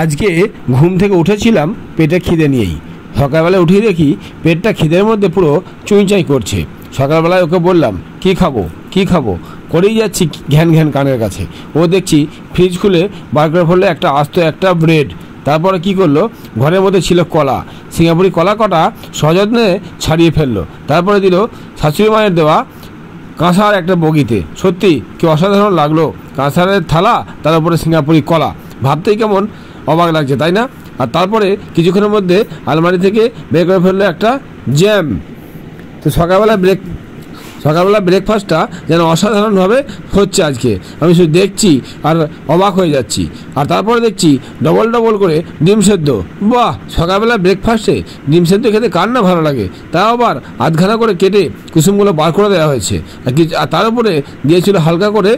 আজকে ঘুম থেকে উঠেছিলাম পেটে খিদে নিয়েই। সকালবেলা উঠে দেখি পেটটা খিদের মধ্যে পুরো চুঁইচাই করছে। সকালবেলায় ওকে বললাম কী খাবো কী খাবো করেই যাচ্ছি ঘ্যান ঘ্যান কানের কাছে। ও দেখছি ফ্রিজ খুলে বার করে ফেললো একটা আস্ত একটা ব্রেড। তারপরে কি করলো, ঘরের মধ্যে ছিল কলা, সিঙ্গাপুরি কলা কটা সযত্নে ছাড়িয়ে ফেললো। তারপরে দিল শাশুড়ি মায়ের দেওয়া কাঁসার একটা বগিতে। সত্যি কি অসাধারণ লাগলো, কাঁসারের থালা তার উপরে সিঙ্গাপুরি কলা, ভাবতেই কেমন অবাক লাগছে তাই না। আর তারপরে কিছুক্ষণের মধ্যে আলমারি থেকে বের করে ফেললো একটা জ্যাম। তো সকালবেলা ব্রেকফাস্টটা যেন অসাধারণভাবে হচ্ছে আজকে। আমি শুধু দেখছি আর অবাক হয়ে যাচ্ছি। আর তারপরে দেখছি ডবল করে ডিম সেদ্ধ। বাহ, সকালবেলা ব্রেকফাস্টে ডিম সেদ্ধ খেতে কার না ভালো লাগে। তাও আবার আধখানা করে কেটে কুসুমগুলো বার করে দেওয়া হয়েছে, আর তার উপরে দিয়েছিল হালকা করে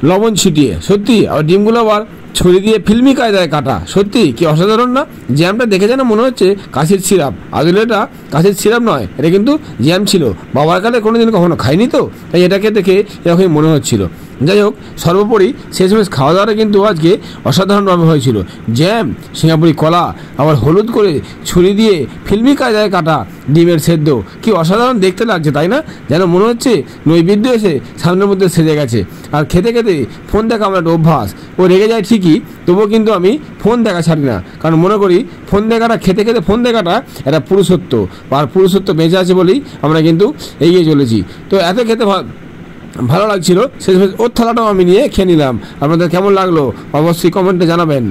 লবণ ছিটিয়ে। সত্যি, আর ডিমগুলো আবার ছুরি দিয়ে ফিল্মি কায়দায় কাটা। সত্যি কি অসাধারণ না। জ্যামটা দেখে যেন মনে হচ্ছে কাশির সিরাপ। আসলে এটা কাশির সিরাপ নয়, এটা কিন্তু জ্যাম ছিল। বাবার কালে কোনোদিন কখনো খাইনি, তো তাই এটাকে দেখে এরকমই মনে হচ্ছিল। যাই হোক, সর্বোপরি শেষমেশ খাওয়া দাওয়াটা কিন্তু আজকে অসাধারণভাবে হয়েছিল। জ্যাম, সিঙ্গাপুরি কলা, আবার হলুদ করে ছুরি দিয়ে ফিল্মি কায়দায় কাটা ডিমের সেদ্ধ, কি অসাধারণ দেখতে লাগছে তাই না। যেন মনে হচ্ছে নৈবেদ্য এসে সামনের মধ্যে সেজে গেছে। আর খেতে খেতে ফোন দেখা আমার একটা অভ্যাস। ও রেগে যায় ঠিকই, তবুও কিন্তু আমি ফোন দেখা ছাড়ি না। কারণ মনে করি ফোন দেখাটা, খেতে খেতে ফোন দেখাটা একটা পুরুষত্ব, আর পুরুষত্ব বেঁচে আছে বলেই আমরা কিন্তু এগিয়ে চলেছি। তো এত খেতে ভালো লাগছিল, শেষমেশ ওর থালাটাও আমি নিয়ে খেয়ে নিলাম। আপনাদের কেমন লাগলো অবশ্যই কমেন্টে জানাবেন।